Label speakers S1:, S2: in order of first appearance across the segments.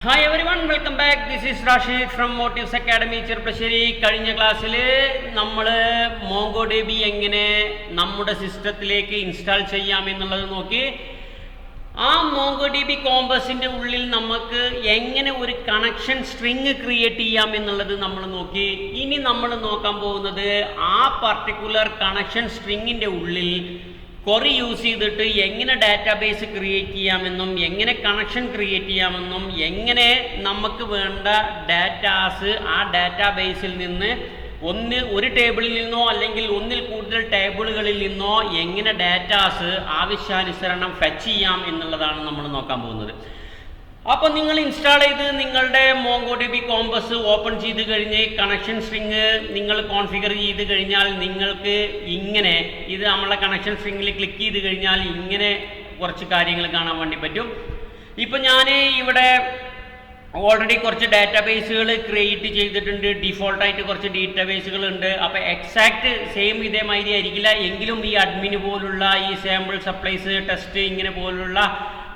S1: Hi everyone, welcome back. This is Rashid from Motives Academy Cherpulassery. കഴിഞ്ഞ ക്ലാസ്സിൽ നമ്മൾ MongoDB എങ്ങനെ നമ്മുടെ സിസ്റ്റത്തിലേക്ക് ഇൻസ്റ്റാൾ ചെയ്യാം എന്നുള്ളത് നോക്കി. ആ MongoDB കോമ്പസിൻ്റെ ഉള്ളിൽ നമുക്ക് എങ്ങനെ ഒരു കണക്ഷൻ സ്ട്രിങ് ക്രിയേറ്റ് ചെയ്യാം എന്നുള്ളത് നമ്മൾ നോക്കി. ഇനി നമ്മൾ നോക്കാൻ പോകുന്നത് ആ പർട്ടിക്കുലർ കണക്ഷൻ സ്ട്രിങ്ങിൻ്റെ ഉള്ളിൽ ക്വറി യൂസ് ചെയ്തിട്ട് എങ്ങനെ ഡാറ്റാബേസ് ക്രിയേറ്റ് ചെയ്യാമെന്നും എങ്ങനെ കണക്ഷൻ ക്രിയേറ്റ് ചെയ്യാമെന്നും എങ്ങനെ നമുക്ക് വേണ്ട ഡാറ്റാസ് ആ ഡാറ്റാബേസിൽ നിന്ന് ഒരു ടേബിളിൽ നിന്നോ അല്ലെങ്കിൽ ഒന്നിൽ കൂടുതൽ ടേബിളുകളിൽ നിന്നോ എങ്ങനെ ഡാറ്റാസ് ആവശ്യാനുസരണം ഫെച്ച് ചെയ്യാം എന്നുള്ളതാണ് നമ്മൾ നോക്കാൻ പോകുന്നത്. അപ്പോൾ നിങ്ങൾ ഇൻസ്റ്റാൾ ചെയ്ത് നിങ്ങളുടെ MongoDB കോമ്പസ് ഓപ്പൺ ചെയ്ത് കഴിഞ്ഞ് കണക്ഷൻ സ്ട്രിങ് നിങ്ങൾ കോൺഫിഗർ ചെയ്ത് കഴിഞ്ഞാൽ നിങ്ങൾക്ക് ഇങ്ങനെ ഇത് നമ്മളെ കണക്ഷൻ സ്ട്രിങ്ങിൽ ക്ലിക്ക് ചെയ്ത് കഴിഞ്ഞാൽ ഇങ്ങനെ കുറച്ച് കാര്യങ്ങൾ കാണാൻ വേണ്ടി പറ്റും. ഇപ്പോൾ ഞാൻ ഇവിടെ ഓൾറെഡി കുറച്ച് ഡാറ്റാബേസുകൾ ക്രിയേറ്റ് ചെയ്തിട്ടുണ്ട്. ഡിഫോൾട്ടായിട്ട് കുറച്ച് ഡാറ്റാബേസുകൾ ഉണ്ട്. അപ്പോൾ എക്സാക്റ്റ് സെയിം ഇതേമാതിരി ആയിരിക്കില്ല, എങ്കിലും ഈ അഡ്മിന് പോലുള്ള ഈ സാമ്പിൾ സപ്ലൈസ് ടെസ്റ്റ് ഇങ്ങനെ പോലുള്ള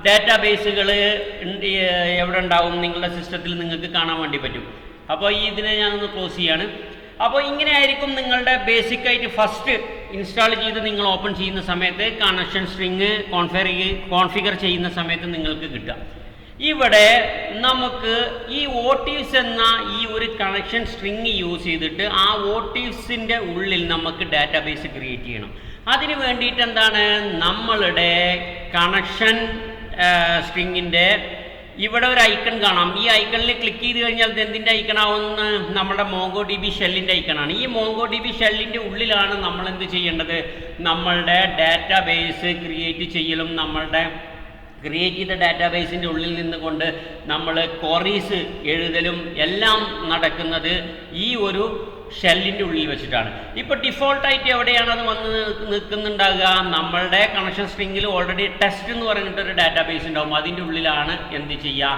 S1: ഡാറ്റാബേസുകൾ എവിടെ ഉണ്ടാവും നിങ്ങളുടെ സിസ്റ്റത്തിൽ നിങ്ങൾക്ക് കാണാൻ വേണ്ടി പറ്റും. അപ്പോൾ ഇതിനെ ഞാനൊന്ന് ക്ലോസ് ചെയ്യാണ്. അപ്പോൾ ഇങ്ങനെ ആയിരിക്കും നിങ്ങളുടെ ബേസിക്കായിട്ട് ഫസ്റ്റ് ഇൻസ്റ്റാൾ ചെയ്ത് നിങ്ങൾ ഓപ്പൺ ചെയ്യുന്ന സമയത്ത് കണക്ഷൻ സ്ട്രിങ് കോൺഫിഗർ ചെയ്യുന്ന സമയത്ത് നിങ്ങൾക്ക് കിട്ടുക. ഇവിടെ നമുക്ക് ഈ ഓട്ടീവ്സ് എന്ന ഈ ഒരു കണക്ഷൻ സ്ട്രിങ് യൂസ് ചെയ്തിട്ട് ആ ഓട്ടീവ്സിൻ്റെ ഉള്ളിൽ നമുക്ക് ഡാറ്റാബേസ് ക്രിയേറ്റ് ചെയ്യണം. അതിന് വേണ്ടിയിട്ട് എന്താണ്, നമ്മളുടെ കണക്ഷൻ സ്ട്രിങ്ങിൻ്റെ ഇവിടെ ഒരു ഐക്കൺ കാണാം. ഈ ഐക്കണിൽ ക്ലിക്ക് ചെയ്ത് കഴിഞ്ഞാൽ ഇത് എന്തിൻ്റെ ഐക്കണാവുന്ന നമ്മുടെ MongoDB ഷെല്ലിൻ്റെ ഐക്കണാണ്. ഈ MongoDB ഷെല്ലിൻ്റെ ഉള്ളിലാണ് നമ്മൾ എന്ത് ചെയ്യേണ്ടത്, നമ്മളുടെ ഡാറ്റാബേസ് ക്രിയേറ്റ് ചെയ്യലും നമ്മളുടെ ക്രിയേറ്റ് ചെയ്ത ഡാറ്റാബേസിൻ്റെ ഉള്ളിൽ നിന്നുകൊണ്ട് നമ്മൾ ക്വറീസ് എഴുതലും എല്ലാം നടക്കുന്നത് ഈ ഒരു ഷെല്ലിൻ്റെ ഉള്ളിൽ വെച്ചിട്ടാണ്. ഇപ്പോൾ ഡിഫോൾട്ടായിട്ട് എവിടെയാണ് അത് വന്ന് നിൽക്കുന്നുണ്ടാകുക, നമ്മളുടെ കണക്ഷൻ സ്ട്രിങ്ങിൽ ഓൾറെഡി ടെസ്റ്റ് എന്ന് പറഞ്ഞിട്ടൊരു ഡാറ്റാബേസ് ഉണ്ടാകും. അതിൻ്റെ ഉള്ളിലാണ് എന്ത് ചെയ്യുക,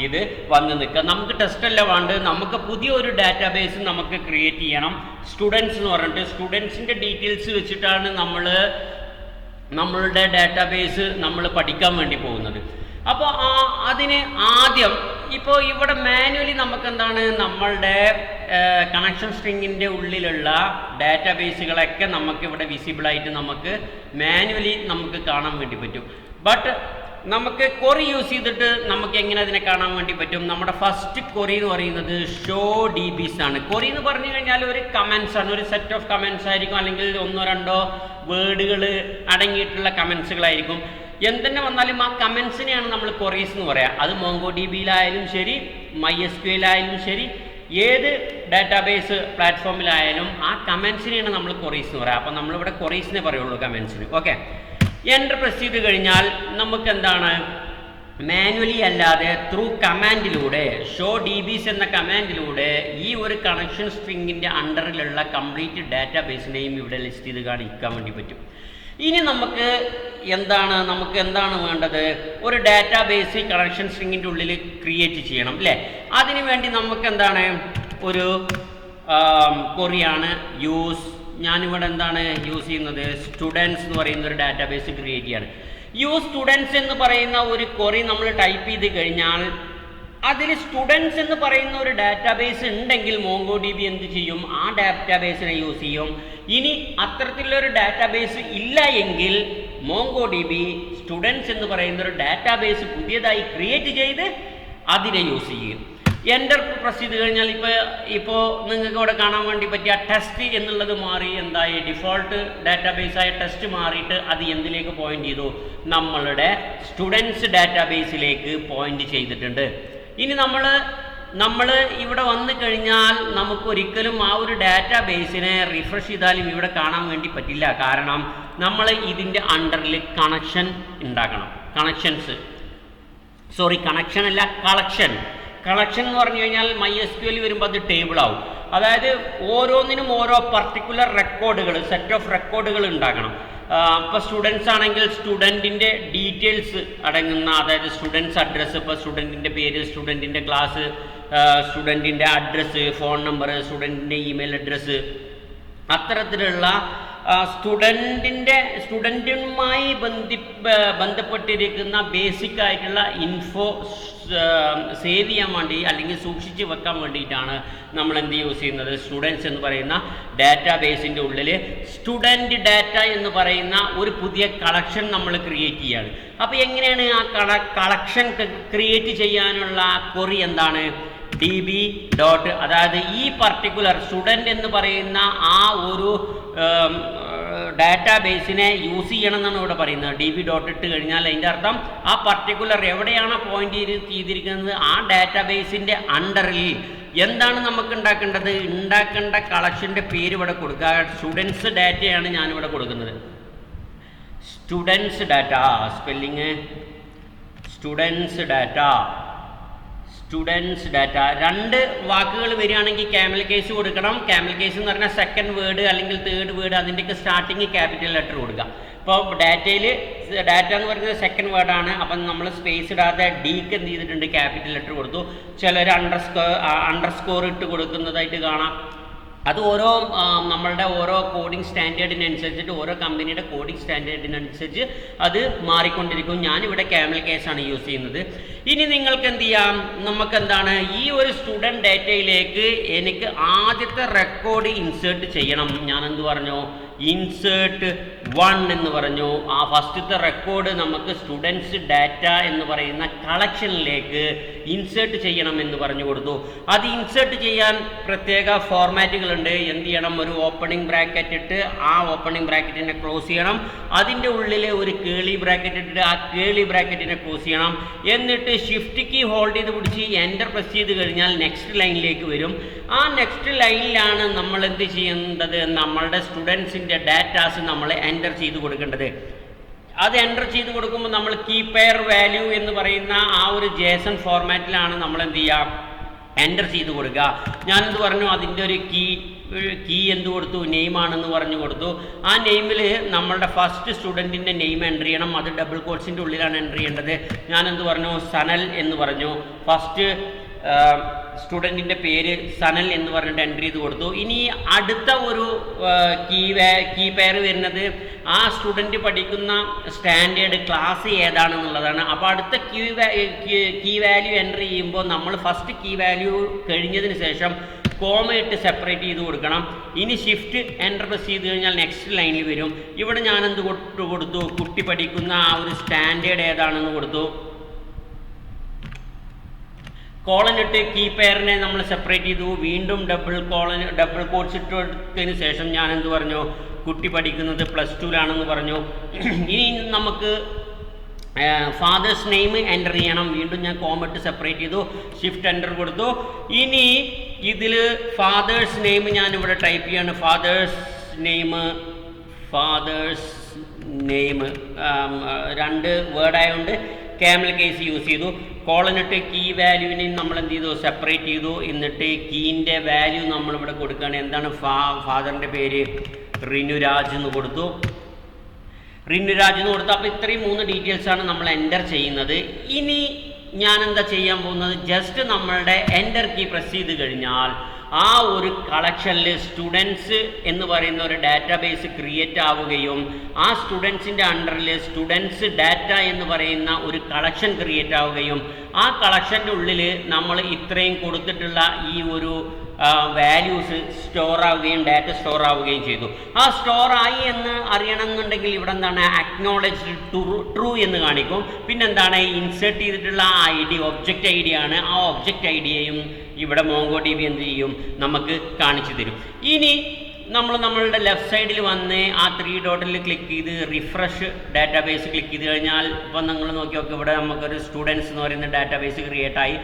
S1: ഇത് വന്ന് നിൽക്കുക. നമുക്ക് ടെസ്റ്റ് അല്ല വേണ്ടത്, നമുക്ക് പുതിയൊരു ഡാറ്റാബേസ് നമുക്ക് ക്രിയേറ്റ് ചെയ്യണം. സ്റ്റുഡൻസ് എന്ന് പറഞ്ഞിട്ട് സ്റ്റുഡൻസിൻ്റെ ഡീറ്റെയിൽസ് വെച്ചിട്ടാണ് നമ്മളുടെ ഡാറ്റാബേസ് നമ്മൾ പഠിക്കാൻ വേണ്ടി പോകുന്നത്. അപ്പോൾ അതിന് ആദ്യം ഇപ്പോൾ ഇവിടെ മാനുവലി നമുക്ക് എന്താണ്, നമ്മളുടെ കണക്ഷൻ സ്ട്രിങ്ങിൻ്റെ ഉള്ളിലുള്ള ഡാറ്റാബേസുകളൊക്കെ നമുക്ക് ഇവിടെ വിസിബിളായിട്ട് നമുക്ക് മാനുവലി നമുക്ക് കാണാൻ വേണ്ടി പറ്റും. ബട്ട് നമുക്ക് ക്വറി യൂസ് ചെയ്തിട്ട് നമുക്ക് എങ്ങനെ അതിനെ കാണാൻ വേണ്ടി പറ്റും. നമ്മുടെ ഫസ്റ്റ് ക്വറി എന്ന് പറയുന്നത് ഷോ DBs ആണ്. ക്വറി എന്ന് പറഞ്ഞു കഴിഞ്ഞാൽ ഒരു കമൻസ് ആണ്, ഒരു സെറ്റ് ഓഫ് കമൻസ് ആയിരിക്കും, അല്ലെങ്കിൽ ഒന്നോ രണ്ടോ വേർഡുകൾ അടങ്ങിയിട്ടുള്ള കമൻസുകളായിരിക്കും. എന്തെന്നെ വന്നാലും ആ കമൻസിനെയാണ് നമ്മൾ ക്വറീസ് എന്ന് പറയാം. അത് MongoDBയിലായാലും ശരി, MySQLായാലും ശരി, ഏത് ഡാറ്റാബേസ് പ്ലാറ്റ്ഫോമിലായാലും ആ കമൻസിനെയാണ് നമ്മൾ ക്വറീസ് എന്ന് പറയാം. അപ്പോൾ നമ്മളിവിടെ ക്വറീസിനെ പറയുള്ളൂ, കമൻസിന്. ഓക്കെ, എൻ്റർ പ്രസ് ചെയ്ത് കഴിഞ്ഞാൽ നമുക്ക് എന്താണ്, മാനുവലി അല്ലാതെ ത്രൂ കമാൻഡിലൂടെ ഷോ DBs എന്ന കമാൻഡിലൂടെ ഈ ഒരു കണക്ഷൻ സ്ട്രിങ്ങിൻ്റെ അണ്ടറിലുള്ള കംപ്ലീറ്റ് ഡാറ്റാബേസിനെയും ഇവിടെ ലിസ്റ്റ് ചെയ്ത് കാണിക്കാൻ വേണ്ടി പറ്റും. ഇനി നമുക്ക് എന്താണ് വേണ്ടത്, ഒരു ഡാറ്റാബേസ് കണക്ഷൻ സ്ട്രിങ്ങിൻ്റെ ഉള്ളിൽ ക്രിയേറ്റ് ചെയ്യണം അല്ലേ. അതിനു വേണ്ടി നമുക്ക് എന്താണ്, ഒരു ക്വറിയാണ് ഞാനിവിടെ എന്താണ് യൂസ് ചെയ്യുന്നത്, സ്റ്റുഡൻസ് എന്ന് പറയുന്ന ഒരു ഡാറ്റാബേസ് ക്രിയേറ്റ് ചെയ്യാണ്. സ്റ്റുഡൻസ് എന്ന് പറയുന്ന ഒരു ക്വറി നമ്മൾ ടൈപ്പ് ചെയ്ത് കഴിഞ്ഞാൽ അതിൽ സ്റ്റുഡൻസ് എന്ന് പറയുന്ന ഒരു ഡാറ്റാബേസ് ഉണ്ടെങ്കിൽ MongoDB എന്ത് ചെയ്യും, ആ ഡാറ്റാബേസിനെ യൂസ് ചെയ്യും. ഇനി അത്തരത്തിലുള്ളൊരു ഡാറ്റാബേസ് ഇല്ല എങ്കിൽ MongoDB സ്റ്റുഡൻസ് എന്ന് പറയുന്ന ഒരു ഡാറ്റാബേസ് പുതിയതായി ക്രിയേറ്റ് ചെയ്ത് അതിനെ യൂസ് ചെയ്യും. എൻ്റർ പ്രസ് ചെയ്ത് കഴിഞ്ഞാൽ ഇപ്പോൾ നിങ്ങൾക്ക് ഇവിടെ കാണാൻ വേണ്ടി പറ്റിയ ടെസ്റ്റ് എന്നുള്ളത് മാറി എന്തായി, ഡിഫോൾട്ട് ഡാറ്റാബേസായ ടെസ്റ്റ് മാറിയിട്ട് അത് എന്തിലേക്ക് പോയിന്റ് ചെയ്തു, നമ്മളുടെ സ്റ്റുഡൻസ് ഡാറ്റാബേസിലേക്ക് പോയിന്റ് ചെയ്തിട്ടുണ്ട്. ഇനി നമ്മൾ ഇവിടെ വന്നു കഴിഞ്ഞാൽ നമുക്കൊരിക്കലും ആ ഒരു ഡാറ്റാബേസിനെ റിഫ്രഷ് ചെയ്താലും ഇവിടെ കാണാൻ വേണ്ടി പറ്റില്ല. കാരണം നമ്മൾ ഇതിൻ്റെ അണ്ടറിൽ കണക്ഷൻ ഉണ്ടാക്കണം. കണക്ഷൻ അല്ല, കളക്ഷൻ എന്ന് പറഞ്ഞു കഴിഞ്ഞാൽ MySQL വരുമ്പോൾ അത് ടേബിൾ ആവും. അതായത് ഓരോന്നിനും ഓരോ പർട്ടിക്കുലർ റെക്കോർഡുകൾ, സെറ്റ് ഓഫ് റെക്കോർഡുകൾ ഉണ്ടാക്കണം. ഇപ്പോൾ സ്റ്റുഡൻസ് ആണെങ്കിൽ സ്റ്റുഡൻറ്റിൻ്റെ ഡീറ്റെയിൽസ് അടങ്ങുന്ന, അതായത് സ്റ്റുഡൻസ് അഡ്രസ്സ്, ഇപ്പോൾ സ്റ്റുഡൻറ്റിൻ്റെ പേര്, സ്റ്റുഡൻറ്റിൻ്റെ ക്ലാസ്, സ്റ്റുഡൻറ്റിൻ്റെ അഡ്രസ്സ്, ഫോൺ നമ്പർ, സ്റ്റുഡൻറ്റിൻ്റെ ഇമെയിൽ അഡ്രസ്സ്, അത്തരത്തിലുള്ള സ്റ്റുഡൻറ്റുമായി ബന്ധപ്പെട്ടിരിക്കുന്ന ബേസിക് ആയിട്ടുള്ള ഇൻഫോ സേവ് ചെയ്യാൻ വേണ്ടി അല്ലെങ്കിൽ സൂക്ഷിച്ച് വെക്കാൻ വേണ്ടിയിട്ടാണ് നമ്മൾ എന്ത് യൂസ് ചെയ്യുന്നത്, സ്റ്റുഡൻസ് എന്ന് പറയുന്ന ഡാറ്റാ ബേസിൻ്റെ ഉള്ളിൽ സ്റ്റുഡൻറ്റ് ഡാറ്റ എന്ന് പറയുന്ന ഒരു പുതിയ കളക്ഷൻ നമ്മൾ ക്രിയേറ്റ് ചെയ്യാണ്. അപ്പോൾ എങ്ങനെയാണ് ആ കളക്ഷൻ ക്രിയേറ്റ് ചെയ്യാനുള്ള ക്വറി എന്താണ്, db ഡോട്ട്, അതായത് ഈ പർട്ടിക്കുലർ സ്റ്റുഡൻറ്റ് എന്ന് പറയുന്ന ആ ഒരു ഡാറ്റാ ബേസിനെ യൂസ് ചെയ്യണം എന്നാണ് ഇവിടെ പറയുന്നത്. db ഡോട്ട് ഇട്ട് കഴിഞ്ഞാൽ അതിൻ്റെ അർത്ഥം ആ പർട്ടിക്കുലർ എവിടെയാണ് പോയിന്റ് ചെയ്തിരിക്കുന്നത് ആ ഡാറ്റാ ബേസിൻ്റെ അണ്ടറിൽ എന്താണ് നമുക്ക് ഉണ്ടാക്കേണ്ട കളക്ഷൻ്റെ പേര് ഇവിടെ കൊടുക്കുക. സ്റ്റുഡൻസ് ഡാറ്റയാണ് ഞാനിവിടെ കൊടുക്കുന്നത്. Students data, spelling students data. രണ്ട് വാക്കുകൾ വരികയാണെങ്കിൽ ക്യാമൽ കേസ് കൊടുക്കണം. ക്യാമൽ കേസ് എന്ന് പറഞ്ഞാൽ സെക്കൻഡ് വേർഡ് അല്ലെങ്കിൽ തേർഡ് വേർഡ്, അതിൻ്റെയൊക്കെ സ്റ്റാർട്ടിങ് ക്യാപിറ്റൽ ലെറ്റർ കൊടുക്കുക. ഇപ്പോൾ ഡാറ്റ എന്ന് പറയുന്നത് സെക്കൻഡ് വേർഡാണ്. അപ്പം നമ്മൾ സ്പേസ് ഇടാതെ ഡിക്ക് എന്ത് ചെയ്തിട്ടുണ്ട്, ക്യാപിറ്റൽ ലെറ്റർ കൊടുത്തു. ചിലർ അണ്ടർസ്കോർ ഇട്ട് കൊടുക്കുന്നതായിട്ട് കാണാം. അത് നമ്മളുടെ ഓരോ കോഡിംഗ് സ്റ്റാൻഡേർഡിനനുസരിച്ചിട്ട് ഓരോ കമ്പനിയുടെ കോഡിംഗ് സ്റ്റാൻഡേർഡിനനുസരിച്ച് അത് മാറിക്കൊണ്ടിരിക്കും. ഞാനിവിടെ ക്യാമൽ കേസാണ് യൂസ് ചെയ്യുന്നത്. ഇനി നിങ്ങൾക്ക് എന്ത് ചെയ്യാം, നമുക്കെന്താണ് ഈ ഒരു സ്റ്റുഡൻറ്റ് ഡാറ്റയിലേക്ക് എനിക്ക് ആദ്യത്തെ റെക്കോർഡ് ഇൻസേർട്ട് ചെയ്യണം. ഞാനെന്ത് പറഞ്ഞു, ഇൻസേർട്ട് 1 എന്ന് പറഞ്ഞു. ആ ഫസ്റ്റത്തെ റെക്കോർഡ് നമുക്ക് സ്റ്റുഡൻസ് ഡാറ്റ എന്ന് പറയുന്ന കളക്ഷനിലേക്ക് ഇൻസേർട്ട് ചെയ്യണം എന്ന് പറഞ്ഞു കൊടുത്തു. അത് ഇൻസേർട്ട് ചെയ്യാൻ പ്രത്യേക ഫോർമാറ്റുകളുണ്ട്. എന്ത് ചെയ്യണം, ഒരു ഓപ്പണിംഗ് ബ്രാക്കറ്റ് ഇട്ട് ആ ഓപ്പണിംഗ് ബ്രാക്കറ്റിനെ ക്ലോസ് ചെയ്യണം. അതിൻ്റെ ഉള്ളിൽ ഒരു കേളി ബ്രാക്കറ്റ് ഇട്ടിട്ട് ആ കേളി ബ്രാക്കറ്റിനെ ക്ലോസ് ചെയ്യണം. എന്നിട്ട് ഷിഫ്റ്റ് കീ ഹോൾഡ് ചെയ്ത് പിടിച്ച് എൻ്റർ പ്രസ് ചെയ്ത് കഴിഞ്ഞാൽ നെക്സ്റ്റ് ലൈനിലേക്ക് വരും. ആ നെക്സ്റ്റ് ലൈനിലാണ് നമ്മൾ എന്ത് ചെയ്യേണ്ടത്, നമ്മളുടെ സ്റ്റുഡൻസിൻ്റെ ഡാറ്റാസ് നമ്മൾ എൻ്റർ ചെയ്ത് കൊടുക്കേണ്ടത്. അത് എൻ്റർ ചെയ്ത് കൊടുക്കുമ്പോൾ നമ്മൾ കീപെയർ വാല്യൂ എന്ന് പറയുന്ന ആ ഒരു ജേസൺ ഫോർമാറ്റിലാണ് നമ്മൾ എന്ത് ചെയ്യുക, എൻ്റർ ചെയ്ത് കൊടുക്കുക. ഞാനെന്ത് പറഞ്ഞു, അതിൻ്റെ ഒരു കീ എന്ത് കൊടുത്തു, നെയിമാണെന്ന് പറഞ്ഞു കൊടുത്തു. ആ നെയിമിൽ നമ്മളുടെ ഫസ്റ്റ് സ്റ്റുഡൻറ്റിൻ്റെ നെയിം എൻ്റർ ചെയ്യണം. അത് ഡബിൾ കോട്ട്സിൻ്റെ ഉള്ളിലാണ് എൻ്റർ ചെയ്യേണ്ടത്. ഞാനെന്ത് പറഞ്ഞു, സനൽ എന്ന് പറഞ്ഞു. ഫസ്റ്റ് സ്റ്റുഡൻറ്റിൻ്റെ പേര് സനൽ എന്ന് പറഞ്ഞിട്ട് എൻ്റർ ചെയ്ത് കൊടുത്തു. ഇനി അടുത്ത ഒരു കീ പെയർ വരുന്നത് ആ സ്റ്റുഡൻറ്റ് പഠിക്കുന്ന സ്റ്റാൻഡേർഡ് ക്ലാസ് ഏതാണെന്നുള്ളതാണ്. അപ്പോൾ അടുത്ത കീ വാല്യൂ എൻ്റർ ചെയ്യുമ്പോൾ നമ്മൾ ഫസ്റ്റ് കീ വാല്യൂ കഴിഞ്ഞതിന് ശേഷം കോമയിട്ട് സെപ്പറേറ്റ് ചെയ്ത് കൊടുക്കണം. ഇനി ഷിഫ്റ്റ് എൻ്റർ പ്രസ് ചെയ്ത് കഴിഞ്ഞാൽ നെക്സ്റ്റ് ലൈനിൽ വരും. ഇവിടെ ഞാനെന്ത് കൊടുത്തു, കുട്ടി പഠിക്കുന്ന ആ ഒരു സ്റ്റാൻഡേർഡ് ഏതാണെന്ന് കൊടുത്തു. കോളൻ ഇട്ട് കീ പെയറിനെ നമ്മൾ സെപ്പറേറ്റ് ചെയ്തു. വീണ്ടും ഡബിൾ കോട്ട്സ് ഇട്ടതിന് ശേഷം ഞാൻ എന്ത് പറഞ്ഞു, കുട്ടി പഠിക്കുന്നത് +2 പറഞ്ഞു. ഇനി നമുക്ക് ഫാദേഴ്സ് നെയിം എൻ്റർ ചെയ്യണം. വീണ്ടും ഞാൻ കോമട്ട് സെപ്പറേറ്റ് ചെയ്തു, ഷിഫ്റ്റ് എൻ്റർ കൊടുത്തു. ഇനി ഇതിൽ ഫാദേഴ്സ് നെയിം ഞാനിവിടെ ടൈപ്പ് ചെയ്യാണ്. ഫാദേഴ്സ് നെയിം 2 വേർഡായതുകൊണ്ട് ക്യാമൽ കേസ് യൂസ് ചെയ്തു. കോളനിട്ട് കീ വാല്യൂവിനെയും നമ്മൾ എന്ത് ചെയ്തു, സെപ്പറേറ്റ് ചെയ്തു. എന്നിട്ട് കീൻ്റെ വാല്യൂ നമ്മളിവിടെ കൊടുക്കുകയാണ്. എന്താണ്, ഫാദറിൻ്റെ പേര് റിനുരാജ് എന്ന് കൊടുത്തു. അപ്പോൾ ഇത്രയും 3 ഡീറ്റെയിൽസാണ് നമ്മൾ എൻ്റർ ചെയ്യുന്നത്. ഇനി ഞാൻ എന്താ ചെയ്യാൻ പോകുന്നത്, ജസ്റ്റ് നമ്മളുടെ എൻ്റർ കീ പ്രസ് ചെയ്ത് കഴിഞ്ഞാൽ ആ ഒരു കളക്ഷനിൽ സ്റ്റുഡൻസ് എന്ന് പറയുന്ന ഒരു ഡാറ്റാബേസ് ക്രിയേറ്റ് ആവുകയും ആ സ്റ്റുഡൻസിൻ്റെ അണ്ടറിൽ സ്റ്റുഡൻസ് ഡാറ്റ എന്ന് പറയുന്ന ഒരു കളക്ഷൻ ക്രിയേറ്റ് ആവുകയും ആ കളക്ഷൻ്റെ ഉള്ളിൽ നമ്മൾ ഇത്രയും കൊടുത്തിട്ടുള്ള ഈ ഒരു വാല്യൂസ് സ്റ്റോർ ആവുകയും ഡാറ്റ സ്റ്റോർ ആവുകയും ചെയ്തു. ആ സ്റ്റോർ ആയി എന്ന് അറിയണമെന്നുണ്ടെങ്കിൽ ഇവിടെ എന്താണ്, അക്നോളജ്ഡ് ട്രൂ എന്ന് കാണിക്കും. പിന്നെന്താണ്, ഇൻസേർട്ട് ചെയ്തിട്ടുള്ള ID ഒബ്ജക്റ്റ് ID ആണ്. ആ ഒബ്ജക്റ്റ് IDയെയും ഇവിടെ MongoDB എന്ത് ചെയ്യും, നമുക്ക് കാണിച്ചു തരും. ഇനി നമ്മളുടെ ലെഫ്റ്റ് സൈഡിൽ വന്ന് ആ 3 ഡോട്ടിൽ ക്ലിക്ക് ചെയ്ത് റിഫ്രഷ് ഡാറ്റാബേസ് ക്ലിക്ക് ചെയ്ത് കഴിഞ്ഞാൽ ഇപ്പം നിങ്ങൾ നോക്കി നോക്കി ഇവിടെ നമുക്കൊരു സ്റ്റുഡൻസ് എന്ന് പറയുന്ന ഡാറ്റാബേസ് ക്രിയേറ്റ് ആയി.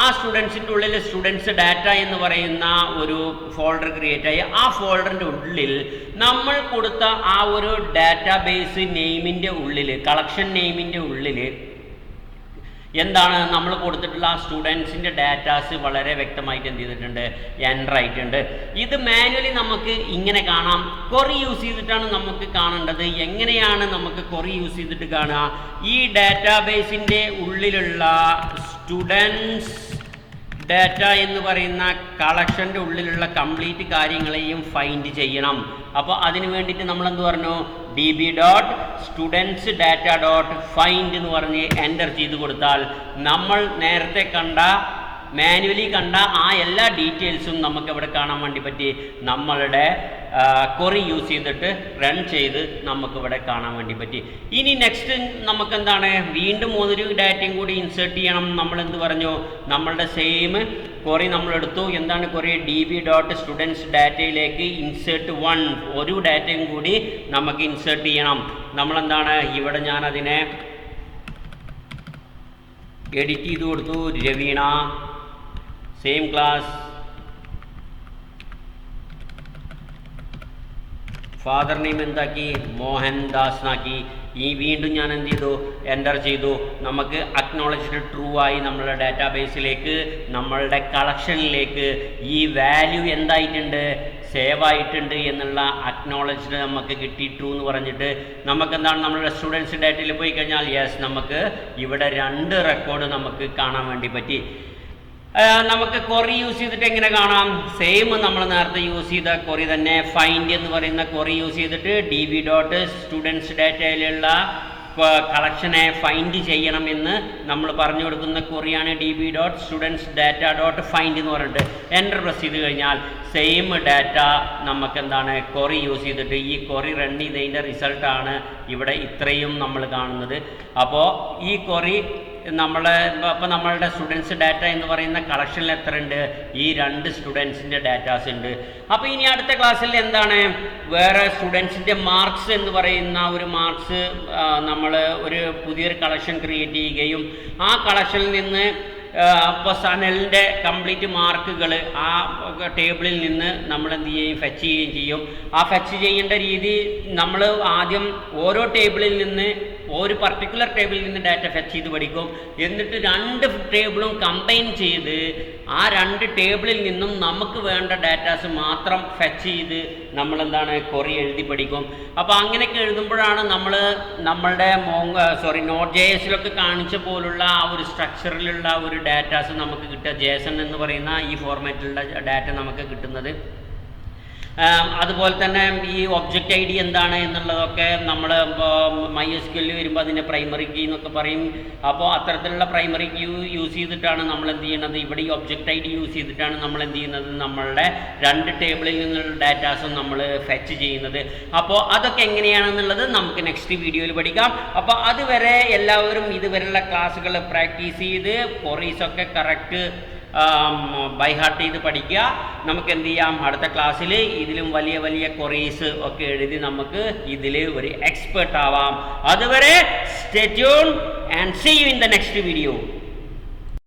S1: ആ സ്റ്റുഡൻസിൻ്റെ ഉള്ളിൽ സ്റ്റുഡൻസ് ഡാറ്റ എന്ന് പറയുന്ന ഒരു ഫോൾഡർ ക്രിയേറ്റ് ആയി. ആ ഫോൾഡറിൻ്റെ ഉള്ളിൽ നമ്മൾ കൊടുത്ത ആ ഒരു ഡാറ്റാബേസ് നെയിമിൻ്റെ ഉള്ളിൽ, കളക്ഷൻ നെയിമിൻ്റെ ഉള്ളിൽ എന്താണ് നമ്മൾ കൊടുത്തിട്ടുള്ള ആ സ്റ്റുഡൻസിൻ്റെ ഡാറ്റാസ് വളരെ വ്യക്തമായിട്ട് എന്ത് ചെയ്തിട്ടുണ്ട്, എൻ്റർ ആയിട്ടുണ്ട്. ഇത് മാനുവലി നമുക്ക് ഇങ്ങനെ കാണാം. ക്വറി യൂസ് ചെയ്തിട്ടാണ് നമുക്ക് കാണേണ്ടത്. എങ്ങനെയാണ് നമുക്ക് ക്വറി യൂസ് ചെയ്തിട്ട് കാണുക, ഈ ഡാറ്റാബേസിൻ്റെ ഉള്ളിലുള്ള സ്റ്റുഡൻസ് ഡാറ്റ എന്ന് പറയുന്ന കളക്ഷൻ്റെ ഉള്ളിലുള്ള കംപ്ലീറ്റ് കാര്യങ്ങളെയും ഫൈൻഡ് ചെയ്യണം. അപ്പോൾ അതിന് വേണ്ടിയിട്ട് നമ്മൾ എന്ത് പറഞ്ഞു, db.students data.find എന്ന് പറഞ്ഞ് എൻ്റർ ചെയ്ത് കൊടുത്താൽ നമ്മൾ നേരത്തെ കണ്ട മാനുവലി കണ്ട ആ എല്ലാ ഡീറ്റെയിൽസും നമുക്ക് ഇവിടെ കാണാൻ വേണ്ടി പറ്റി. നമ്മളുടെ ക്വറി യൂസ് ചെയ്തിട്ട് റൺ ചെയ്ത് നമുക്കിവിടെ കാണാൻ വേണ്ടി പറ്റി. ഇനി നെക്സ്റ്റ് നമുക്ക് എന്താണ്, വീണ്ടും ഒരു ഡാറ്റയും കൂടി ഇൻസേർട്ട് ചെയ്യണം. നമ്മൾ എന്ത് പറഞ്ഞു, നമ്മളുടെ സെയിം ക്വറി നമ്മളെടുത്തു. എന്താണ് ക്വറി, db.students ഡാറ്റയിലേക്ക് ഇൻസേർട്ട് 1 ഒരു ഡാറ്റയും കൂടി നമുക്ക് ഇൻസേർട്ട് ചെയ്യണം. നമ്മളെന്താണ് ഇവിടെ ഞാൻ അതിനെ എഡിറ്റ് ചെയ്ത് കൊടുത്തു. Raveena same class, father name എന്താക്കി, മോഹൻദാസ് എന്നാക്കി. ഈ വീണ്ടും ഞാൻ എന്ത് ചെയ്തു, എൻ്റർ ചെയ്തു. നമുക്ക് അക്നോളജ്ഡ് ട്രൂ ആയി നമ്മളുടെ ഡാറ്റാബേസിലേക്ക്, നമ്മളുടെ കളക്ഷനിലേക്ക് ഈ വാല്യൂ എന്തായിട്ടുണ്ട്, സേവ് ആയിട്ടുണ്ട് എന്നുള്ള അക്നോളജ്ഡ് നമുക്ക് കിട്ടി. ട്രൂ എന്ന് പറഞ്ഞിട്ട് നമുക്ക് എന്താണ്, നമ്മളുടെ സ്റ്റുഡൻസ് ഡാറ്റയിൽ പോയി കഴിഞ്ഞാൽ യെസ്, നമുക്ക് ഇവിടെ 2 റെക്കോർഡ് നമുക്ക് കാണാൻ വേണ്ടി പറ്റി. നമുക്ക് ക്വറി യൂസ് ചെയ്തിട്ട് എങ്ങനെ കാണാം, സെയിം നമ്മൾ നേരത്തെ യൂസ് ചെയ്ത ക്വറി തന്നെ, ഫൈൻഡ് എന്ന് പറയുന്ന ക്വറി യൂസ് ചെയ്തിട്ട് db.students ഡാറ്റയിലുള്ള കളക്ഷനെ ഫൈൻഡ് ചെയ്യണമെന്ന് നമ്മൾ പറഞ്ഞു കൊടുക്കുന്ന ക്വറിയാണ് db.students data.find എന്ന് പറഞ്ഞിട്ട് എൻ്റർ പ്രസ് ചെയ്ത് കഴിഞ്ഞാൽ സെയിം ഡാറ്റ നമുക്ക് എന്താണ് ക്വറി യൂസ് ചെയ്തിട്ട് ഈ ക്വറി റൺ ചെയ്തതിൻ്റെ റിസൾട്ടാണ് ഇവിടെ ഇത്രയും നമ്മൾ കാണുന്നത്. അപ്പോൾ ഈ ക്വറി അപ്പോൾ നമ്മളുടെ സ്റ്റുഡൻസ് ഡാറ്റ എന്ന് പറയുന്ന കളക്ഷനിൽ എത്ര ഉണ്ട്, ഈ 2 സ്റ്റുഡൻസിൻ്റെ ഡാറ്റാസ് ഉണ്ട്. അപ്പോൾ ഇനി അടുത്ത ക്ലാസ്സിൽ എന്താണ്, വേറെ സ്റ്റുഡൻസിൻ്റെ മാർക്സ് എന്ന് പറയുന്ന ഒരു മാർക്സ് നമ്മൾ ഒരു പുതിയൊരു കളക്ഷൻ ക്രിയേറ്റ് ചെയ്യുകയും ആ കളക്ഷനിൽ നിന്ന് അപ്പോൾ സനലിൻ്റെ കംപ്ലീറ്റ് മാർക്കുകൾ ആ ടേബിളിൽ നിന്ന് നമ്മൾ എന്ത് ചെയ്യും, ഫെച്ച് ചെയ്യുകയും ചെയ്യും. ആ ഫെച്ച് ചെയ്യേണ്ട രീതി നമ്മൾ ആദ്യം ഓരോ ടേബിളിൽ നിന്ന് ഒരു പർട്ടിക്കുലർ ടേബിളിൽ നിന്ന് ഡാറ്റ ഫെച്ച് ചെയ്ത് പഠിക്കും. എന്നിട്ട് 2 ടേബിളും കമ്പൈൻ ചെയ്ത് ആ 2 ടേബിളിൽ നിന്നും നമുക്ക് വേണ്ട ഡാറ്റാസ് മാത്രം ഫെച്ച് ചെയ്ത് നമ്മളെന്താണ് ക്വറി എഴുതി പഠിക്കും. അപ്പോൾ അങ്ങനെയൊക്കെ എഴുതുമ്പോഴാണ് നമ്മളുടെ Node.js കാണിച്ച പോലുള്ള ആ ഒരു സ്ട്രക്ചറിലുള്ള ഒരു ഡാറ്റാസ് നമുക്ക് കിട്ടുക. JSON എന്ന് പറയുന്ന ഈ ഫോർമാറ്റിലുള്ള ഡാറ്റ നമുക്ക് കിട്ടുന്നത്. അതുപോലെ തന്നെ ഈ ഒബ്ജക്റ്റ് ഐ ഡി എന്താണ് എന്നുള്ളതൊക്കെ നമ്മൾ MySQL വരുമ്പോൾ അതിനെ പ്രൈമറി കീ എന്നൊക്കെ പറയും. അപ്പോൾ അത്തരത്തിലുള്ള പ്രൈമറി കീ യൂസ് ചെയ്തിട്ടാണ് നമ്മൾ എന്ത് ചെയ്യുന്നത്, ഇവിടെ ഈ ഒബ്ജക്റ്റ് ഐ ഡി യൂസ് ചെയ്തിട്ടാണ് നമ്മൾ എന്ത് ചെയ്യുന്നത്, നമ്മളുടെ 2 ടേബിളിൽ നിന്നുള്ള ഡാറ്റാസും നമ്മൾ ഫെച്ച് ചെയ്യുന്നത്. അപ്പോൾ അതൊക്കെ എങ്ങനെയാണെന്നുള്ളത് നമുക്ക് നെക്സ്റ്റ് വീഡിയോയിൽ പഠിക്കാം. അപ്പോൾ അതുവരെ എല്ലാവരും ഇതുവരെയുള്ള ക്ലാസ്സുകൾ പ്രാക്ടീസ് ചെയ്ത് ക്വറീസൊക്കെ കറക്റ്റ് ബൈ ഹാർട്ട് ചെയ്ത് പഠിക്കുക. നമുക്ക് എന്ത് ചെയ്യാം, അടുത്ത ക്ലാസ്സിൽ ഇതിലും വലിയ വലിയ ക്വറീസ് ഒക്കെ എഴുതി നമുക്ക് ഇതിൽ ഒരു എക്സ്പേർട്ട് ആവാം. അതുവരെ stay tune and see you in the next video.